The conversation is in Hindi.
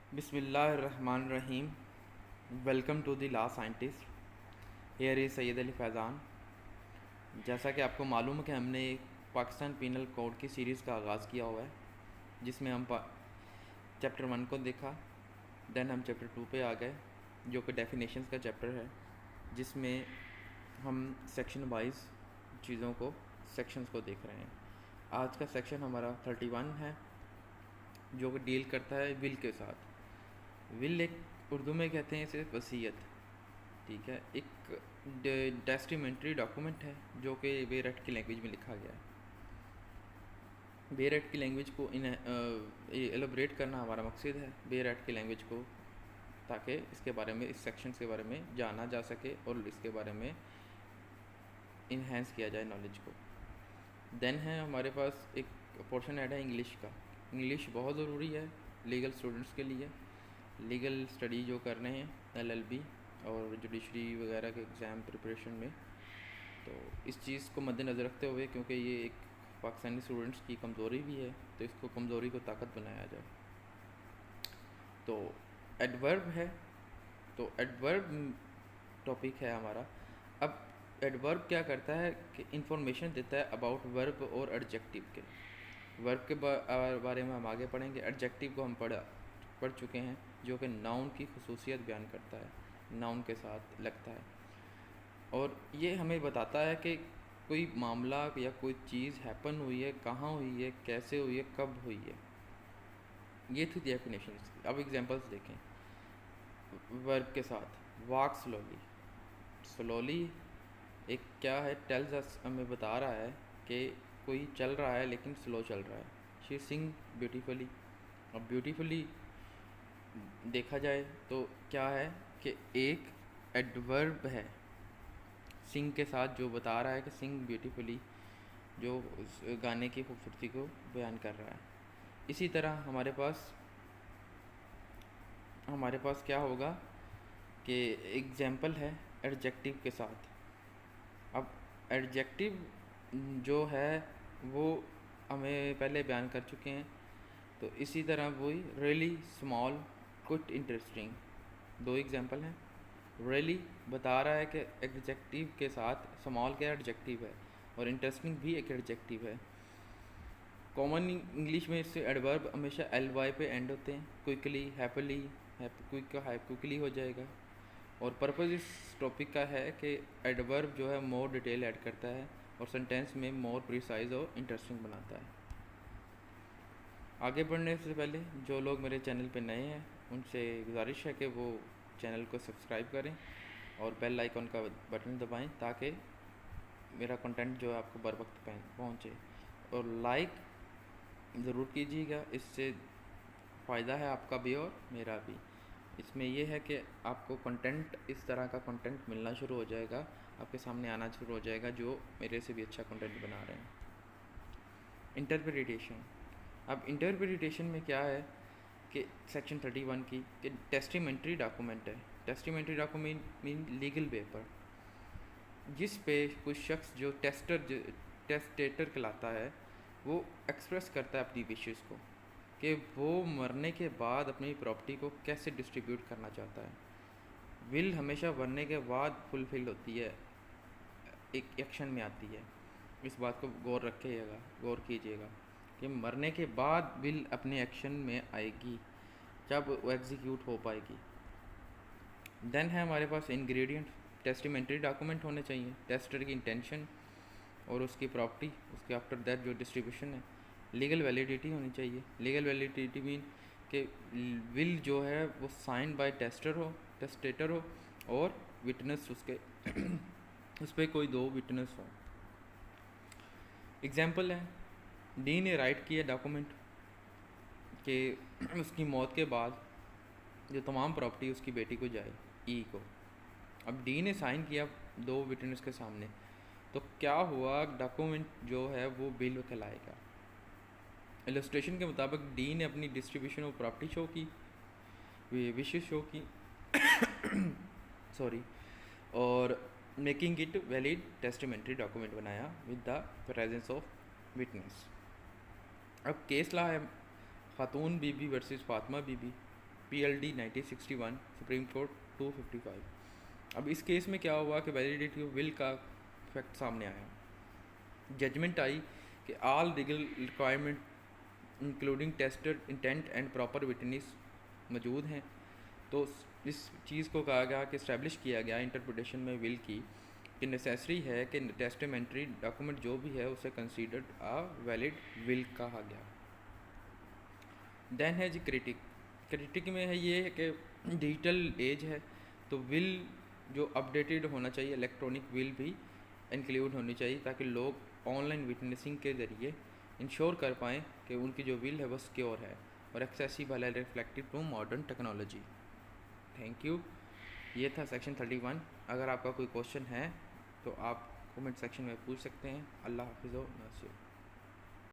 बिस्मिल्लाहिर्रहमानिर्रहीम। Welcome to the law scientist. Here is Syed Ali Faizan. जैसा कि आपको मालूम है कि हमने एक पाकिस्तान पीनल कोड की सीरीज़ का आगाज़ किया हुआ है, जिसमें हम चैप्टर 1 को देखा। देन हम चैप्टर 2 पे आ गए, जो कि डेफिनेशंस का चैप्टर है, जिसमें हम सेक्शन वाइज चीज़ों को सेक्शंस को देख रहे हैं। आज का सेक्शन हमारा 31 है, जो कि डील करता है विल के साथ। विल एक उर्दू में कहते हैं इसे वसीयत। ठीक है, एक टेस्टिमेंट्री डॉक्यूमेंट है जो कि बेरट की लैंग्वेज में लिखा गया है। बेरट की लैंग्वेज को एलोबरेट करना हमारा मकसद है, बेरट की लैंग्वेज को, ताकि इसके बारे में, इस सेक्शन के बारे में जाना जा सके और इसके बारे में इन्हेंस किया जाए नॉलेज को। देन है हमारे पास एक पोर्शन ऐड है इंग्लिश का। इंग्लिश बहुत ज़रूरी है लीगल स्टूडेंट्स के लिए, लीगल स्टडी जो कर रहे हैं LLB और जुडिशरी वगैरह के एग्ज़ाम प्रिपरेशन में। तो इस चीज़ को मद्देनज़र रखते हुए, क्योंकि ये एक पाकिस्तानी स्टूडेंट्स की कमज़ोरी भी है, तो इसको कमज़ोरी को ताकत बनाया जाए। तो एडवर्ब है, तो एडवर्ब टॉपिक है हमारा। अब एडवर्ब क्या करता है कि इंफॉर्मेशन देता है अबाउट वर्ब और एडजेक्टिव के। वर्ब के बारे में हम आगे पढ़ेंगे। एडजेक्टिव को हम पढ़ चुके हैं, जो कि नाउन की खसूसियत बयान करता है, नाउन के साथ लगता है, और ये हमें बताता है कि कोई मामला या कोई चीज़ हैपन हुई है, कहाँ हुई है, कैसे हुई है, कब हुई है। ये थी डेफिनेशन इसकी। अब एग्जांपल्स देखें वर्ब के साथ। Walk slowly. स्लोली एक क्या है, टेल्स अस, हमें बता रहा है कि कोई चल रहा है लेकिन स्लो चल रहा है। She Singh beautifully. अब ब्यूटीफुली देखा जाए तो क्या है कि एक एडवर्ब है सिंग के साथ, जो बता रहा है कि सिंग ब्यूटीफुली, जो उस गाने की खूबसूरती को बयान कर रहा है। इसी तरह हमारे पास क्या होगा कि एग्जाम्पल है एडजेक्टिव के साथ। अब एडजेक्टिव जो है वो हमें पहले बयान कर चुके हैं, तो इसी तरह वही रियली, स्मॉल, क्विट, इंटरेस्टिंग, दो एग्जाम्पल हैं। रियली बता रहा है कि एडजेक्टिव के साथ स्मॉल क्या एडजेक्टिव है, और इंटरेस्टिंग भी एक एडजेक्टिव है। कॉमन इंग्लिश में इससे एडवर्ब हमेशा LY पे एंड होते हैं। क्विकली, हैप्पीली, क्विक का क्विकली हो जाएगा। और पर्पज़ इस टॉपिक का है कि एडवर्ब जो है मोर डिटेल ऐड करता है और सेंटेंस में मोर प्रिसाइज और इंटरेस्टिंग बनाता है। आगे बढ़ने से पहले जो लोग मेरे चैनल पे नए हैं, उनसे गुजारिश है कि वो चैनल को सब्सक्राइब करें और बेल आइकन का बटन दबाएं, ताकि मेरा कंटेंट जो है आपको बर वक्त पहुँचे। और लाइक ज़रूर कीजिएगा, इससे फ़ायदा है आपका भी और मेरा भी। इसमें यह है कि आपको कंटेंट, इस तरह का कंटेंट मिलना शुरू हो जाएगा, आपके सामने आना शुरू हो जाएगा, जो मेरे से भी अच्छा कंटेंट बना रहे हैं। इंटरप्रिटेशन। अब इंटरप्रिटेशन में क्या है कि सेक्शन 31 की कि टेस्टिमेंट्री डॉक्यूमेंट है। टेस्टिमेंट्री डॉक्यूमेंट मीन लीगल पेपर, जिस पे कोई शख्स जो टेस्टेटर कहलाता है, वो एक्सप्रेस करता है अपनी विशेज़ को, कि वो मरने के बाद अपनी प्रॉपर्टी को कैसे डिस्ट्रीब्यूट करना चाहता है। विल हमेशा मरने के बाद फुलफिल होती है, एक एक्शन में आती है। इस बात को गौर कीजिएगा कि मरने के बाद विल अपने एक्शन में आएगी, जब वो एग्जीक्यूट हो पाएगी। देन है हमारे पास इंग्रेडिएंट। टेस्टिमेंट्री डॉक्यूमेंट होने चाहिए, टेस्टर की इंटेंशन और उसकी प्रॉपर्टी, उसके आफ्टर दैट जो डिस्ट्रीब्यूशन है। लीगल वैलिडिटी होनी चाहिए। लीगल वैलिडिटी मीन कि विल जो है वो साइन बाय टेस्टेटर हो और विटनेस उसके उस पर कोई दो विटनेस हो। एग्जाम्पल है, डी ने राइट किया डॉक्यूमेंट कि उसकी मौत के बाद जो तमाम प्रॉपर्टी उसकी बेटी को जाए, ई को। अब डी ने साइन किया दो विटनेस के सामने, तो क्या हुआ, डॉक्यूमेंट जो है वो बिल कहलाएगा। इलस्ट्रेशन के मुताबिक डी ने अपनी डिस्ट्रीब्यूशन ऑफ प्रॉपर्टी शो की, विशेष शो की सॉरी, और मेकिंग इट वैलिड टेस्टिमेंट्री डॉक्यूमेंट बनाया with the presence of witness. अब केस ला है खातून बीबी वर्सेस फातिमा बीबी। PLD 1961 supreme court 255। अब इस केस में क्या हुआ कि वैलिडिटी ऑफ विल का फैक्ट सामने आया। जजमेंट आई कि all legal requirement including tested intent and proper witness मौजूद हैं। तो इस चीज़ को कहा गया कि इस्टेब्लिश किया गया इंटरप्रिटेशन में विल की कि नेसेसरी है कि टेस्टामेंट्री डॉक्यूमेंट जो भी है उसे कंसीडर्ड आ वैलिड विल कहा गया। देन है जी क्रिटिक में है ये है कि डिजिटल एज है, तो विल जो अपडेटेड होना चाहिए, इलेक्ट्रॉनिक विल भी इंक्लूड होनी चाहिए ताकि लोग ऑनलाइन विटनेसिंग के ज़रिए इंश्योर कर पाएँ कि उनकी जो विल है वो सिक्योर है और एक्सेसिबल है, reflective to modern technology. Thank you. ये था सेक्शन 31। अगर आपका कोई क्वेश्चन है तो आप कमेंट सेक्शन में पूछ सकते हैं। अल्लाह हाफिज़ व नासिर।